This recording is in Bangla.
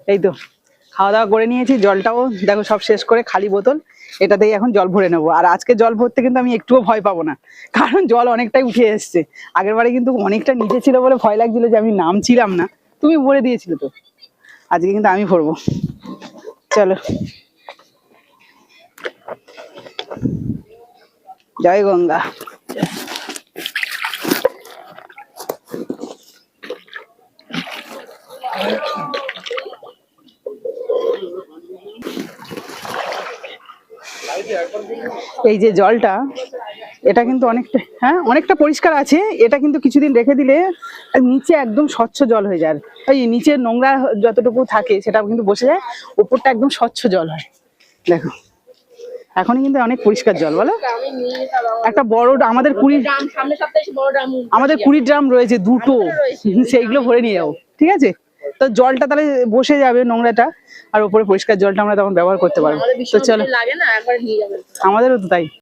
এই তো খাওয়া দাওয়া করে নিয়েছি, জলটাও দেখো সব শেষ করে খালি বোতল, এটাতেই এখন জল ভরে নেবো। আর আজকে জল ভরতে কিন্তু আমি একটুও ভয় পাবো না, কারণ জল অনেকটাই উঠে এসছে। আগের বারে কিন্তু অনেকটা নিচে ছিল বলে ভয় লাগছিল যে আমি নামছিলাম না, তুমি ভরে দিয়েছিলে তো। আজকে কিন্তু আমি ভরবো, চলো। জয় গঙ্গা। এই যে জলটা, এটা কিন্তু অনেকটা, হ্যাঁ অনেকটা পরিষ্কার আছে। এটা কিন্তু কিছুদিন রেখে দিলে নিচে একদম স্বচ্ছ জল হয়ে যায়। এই নিচে নোংরা যতটুকু থাকে সেটা কিন্তু বসে যায়, উপরটা একদম স্বচ্ছ জল হয়। দেখো এখনই কিন্তু অনেক পরিষ্কার জল, বলো। একটা বড় আমাদের 20 ড্রাম রয়েছে, দুটো, সেইগুলো ভরে নিয়ে যাবো, ঠিক আছে? তো জলটা তাহলে বসে যাবে নোংরাটা, আর উপরে পরিষ্কার জলটা আমরা তখন ব্যবহার করতে পারবো। তো চলো, আমাদেরও তো তাই।